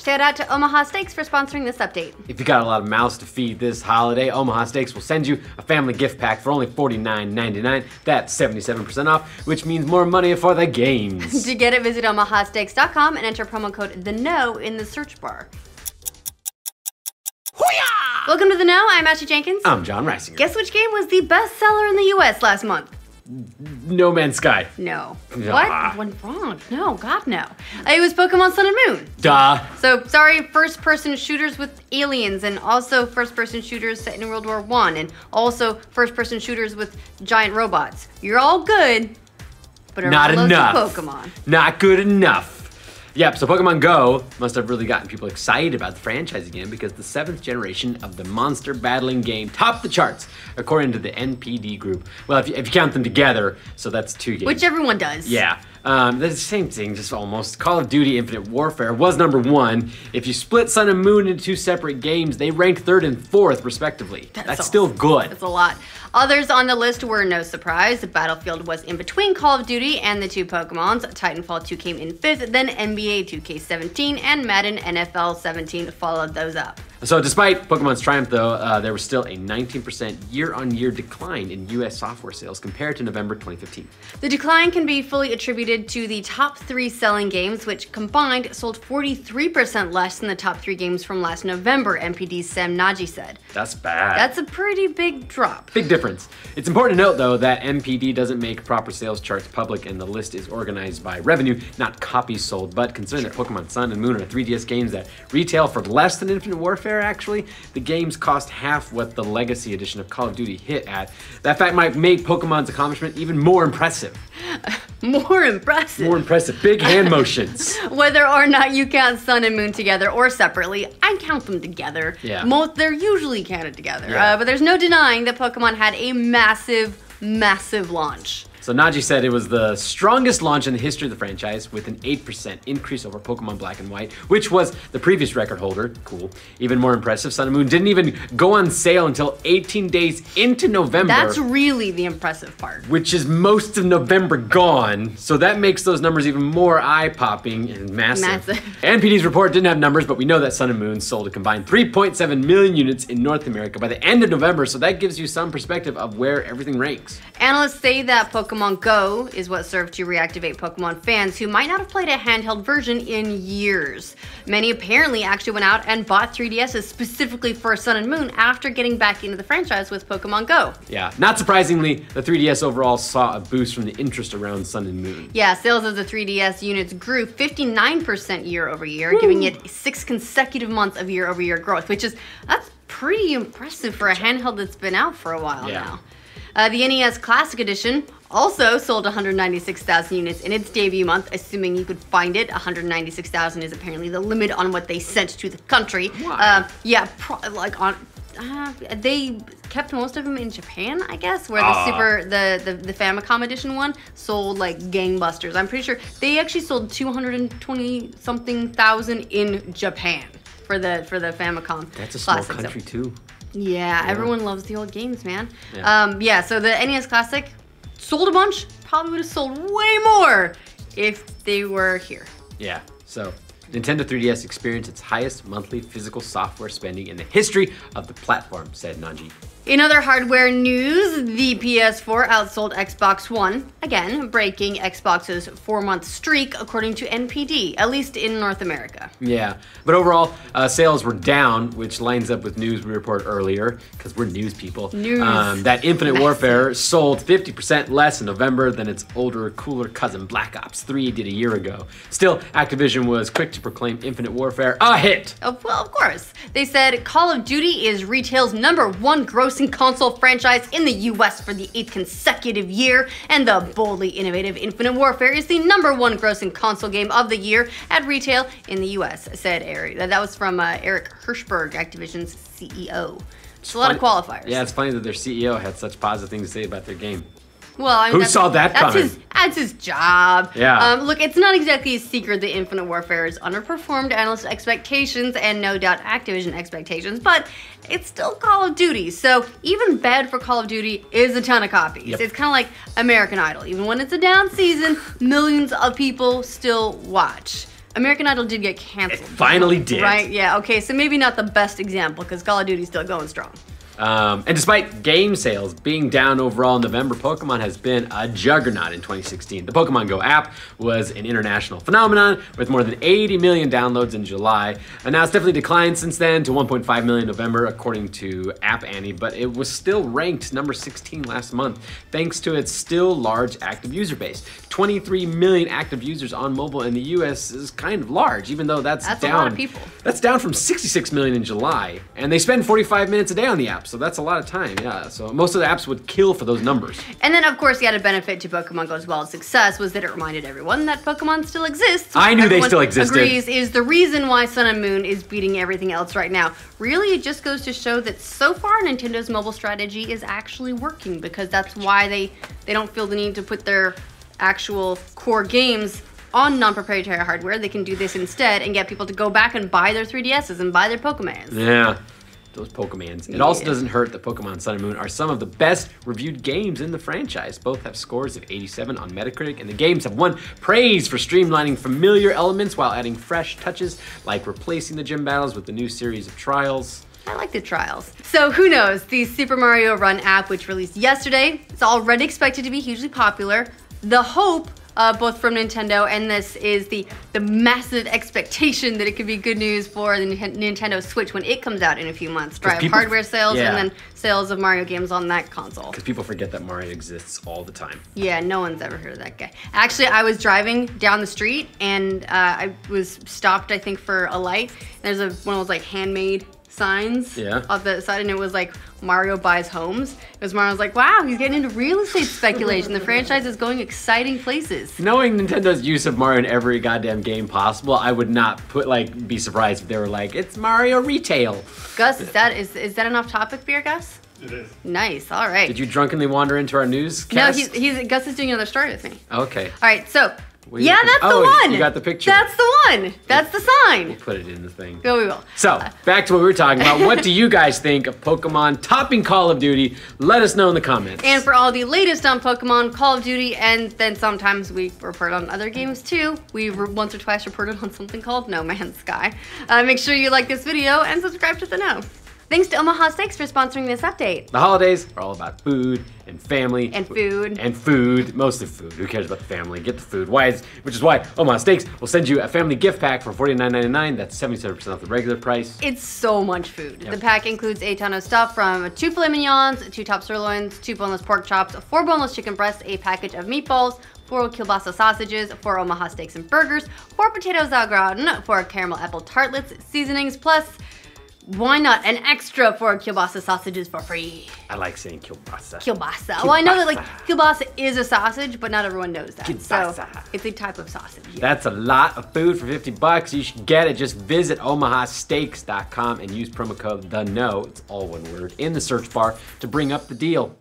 Shout out to Omaha Steaks for sponsoring this update. If you got a lot of mouths to feed this holiday, Omaha Steaks will send you a family gift pack for only $49.99. That's 77% off, which means more money for the games. To get it, visit omahasteaks.com and enter promo code THEKNOW in the search bar. Hoo-yah! Welcome to The Know. I'm Ashley Jenkins. I'm John Reisinger. Guess which game was the best seller in the US last month? No Man's Sky. No. Ah. What went wrong? No, God, no. It was Pokemon Sun and Moon. Duh. So, sorry, first-person shooters with aliens, and also first-person shooters set in World War I, and also first-person shooters with giant robots. You're all good, but Not everyone enough. loves Pokemon. Not good enough. Yep, so Pokemon Go must have really gotten people excited about the franchise again because the 7th generation of the monster battling game topped the charts, according to the NPD group. Well, if you count them together, so that's 2 games. Which everyone does. Yeah. That's the same thing, just almost. Call of Duty Infinite Warfare was number 1. If you split Sun and Moon into 2 separate games, they rank 3rd and 4th, respectively. That's still good. That's a lot. Others on the list were no surprise. Battlefield was in between Call of Duty and the 2 Pokemons. Titanfall 2 came in 5th, then NBA 2K17 and Madden NFL 17 followed those up. So despite Pokemon's triumph, though, there was still a 19% year-on-year decline in U.S. software sales compared to November 2015. The decline can be fully attributed to the top 3 selling games, which combined sold 43% less than the top 3 games from last November, NPD's Sam Nagy said. That's bad. That's a pretty big drop. Big difference. It's important to note, though, that NPD doesn't make proper sales charts public, and the list is organized by revenue, not copies sold. But considering that Pokemon Sun and Moon are 3DS games that retail for less than Infinite Warfare, actually, the games cost half what the Legacy Edition of Call of Duty hit at. That fact might make Pokemon's accomplishment even more impressive. More impressive. More impressive. Big hand motions. Whether or not you count Sun and Moon together or separately, I count them together. Yeah. They're usually counted together. Yeah. But there's no denying that Pokemon had a massive, massive launch. So Nagy said it was the strongest launch in the history of the franchise with an 8% increase over Pokemon Black and White, which was the previous record holder. Cool. Even more impressive, Sun and Moon didn't even go on sale until 18 days into November. That's really the impressive part. Which is most of November gone, so that makes those numbers even more eye-popping and massive. NPD's report didn't have numbers, but we know that Sun and Moon sold a combined 3.7 million units in North America by the end of November, so that gives you some perspective of where everything ranks. Analysts say that Pokemon Go is what served to reactivate Pokemon fans who might not have played a handheld version in years. Many apparently actually went out and bought 3DSs specifically for Sun and Moon after getting back into the franchise with Pokemon Go. Yeah, not surprisingly, the 3DS overall saw a boost from the interest around Sun and Moon. Yeah, sales of the 3DS units grew 59% year over year, giving it 6 consecutive months of year over year growth, that's pretty impressive for a handheld that's been out for a while now. The NES Classic Edition also sold 196,000 units in its debut month, assuming you could find it. 196,000 is apparently the limit on what they sent to the country. Why? They kept most of them in Japan, I guess, where the Famicom Edition one sold like gangbusters. I'm pretty sure they actually sold 220 something thousand in Japan for the Famicom. That's a small Classic. country too. Yeah, everyone loves the old games, man. Yeah. So the NES Classic sold a bunch, probably would have sold way more if they were here. Yeah, so Nintendo 3DS experienced its highest monthly physical software spending in the history of the platform, said Nagy. In other hardware news, the PS4 outsold Xbox One, again, breaking Xbox's 4-month streak according to NPD, at least in North America. Yeah, but overall, sales were down, which lines up with news we reported earlier, because we're news people. That Infinite Warfare sold 50% less in November than its older, cooler cousin Black Ops 3 did a year ago. Still, Activision was quick to proclaim Infinite Warfare a hit. Well, of course. They said Call of Duty is retail's #1 grossing console franchise in the US for the 8th consecutive year, and the boldly innovative Infinite Warfare is the #1 grossing console game of the year at retail in the US, said Eric. That was from Eric Hirschberg, Activision's CEO. It's a lot of qualifiers. Yeah, it's funny that their CEO had such positive things to say about their game. Well, I mean, who saw that coming? That's his job. Yeah. Look, it's not exactly a secret that Infinite Warfare has underperformed analyst expectations and no doubt Activision expectations, but it's still Call of Duty. So even bad for Call of Duty is a ton of copies. Yep. It's kind of like American Idol. Even when it's a down season, millions of people still watch. American Idol did get canceled. It finally did. Right? Yeah. Okay. So maybe not the best example because Call of Duty's still going strong. And despite game sales being down overall in November, Pokemon has been a juggernaut in 2016. The Pokemon Go app was an international phenomenon with more than 80 million downloads in July. And now it's definitely declined since then to 1.5 million in November, according to App Annie, but it was still ranked number 16 last month, thanks to its still large active user base. 23 million active users on mobile in the US is kind of large, even though that's down. A lot of people. That's down from 66 million in July. And they spend 45 minutes a day on the app. So that's a lot of time, yeah. So most of the apps would kill for those numbers. And then, of course, the added benefit to Pokemon Go's Wild's success was that it reminded everyone that Pokemon still exists. I knew they still existed. Agrees is the reason why Sun and Moon is beating everything else right now. Really, it just goes to show that so far Nintendo's mobile strategy is actually working because that's why they don't feel the need to put their actual core games on non-proprietary hardware. They can do this instead and get people to go back and buy their 3DSs and buy their Pokemans. Yeah. Those Pokemans. It also doesn't hurt that Pokemon Sun and Moon are some of the best reviewed games in the franchise. Both have scores of 87 on Metacritic, and the games have won praise for streamlining familiar elements while adding fresh touches, like replacing the gym battles with the new series of trials. I like the trials. So who knows, the Super Mario Run app, which released yesterday, it's already expected to be hugely popular. The hope both from Nintendo, and this is the massive expectation that it could be good news for the Nintendo Switch when it comes out in a few months. Drive hardware sales and then sales of Mario games on that console. Because people forget that Mario exists all the time. Yeah, no one's ever heard of that guy. Actually, I was driving down the street and I was stopped, I think, for a light. There's one of those like handmade signs off the side, and it was like Mario buys homes. Because Mario's like, wow, he's getting into real estate speculation. The franchise is going exciting places. Knowing Nintendo's use of Mario in every goddamn game possible, I would not be surprised if they were like, it's Mario retail. Gus, is that an off-topic beer, Gus? It is. Nice, all right. Did you drunkenly wander into our newscast? No, Gus is doing another story with me. Okay. All right, so. Yeah, that's the one. You got the picture. That's the one. That's the sign. We'll put it in the thing. Yeah, we will. So, back to what we were talking about. What do you guys think of Pokemon topping Call of Duty? Let us know in the comments. And for all the latest on Pokemon, Call of Duty, and then sometimes we report on other games too. We once or twice reported on something called No Man's Sky. Make sure you like this video and subscribe to the know. Thanks to Omaha Steaks for sponsoring this update. The holidays are all about food and family. And food. And food. Mostly food. Who cares about the family? Get the food. Which is why Omaha Steaks will send you a family gift pack for $49.99. That's 77% off the regular price. It's so much food. Yep. The pack includes a ton of stuff from 2 filet mignons, 2 top sirloins, 2 boneless pork chops, 4 boneless chicken breasts, a package of meatballs, 4 kielbasa sausages, 4 Omaha Steaks and burgers, 4 potatoes au gratin, 4 caramel apple tartlets, seasonings, plus why not an extra 4 kielbasa sausages for free? I like saying kielbasa. Kielbasa. Well, I know that like kielbasa is a sausage, but not everyone knows that. Kielbasa. So it's a type of sausage. Yeah. That's a lot of food for $50. You should get it. Just visit omahasteaks.com and use promo code THEKNOW, it's all one word, in the search bar to bring up the deal.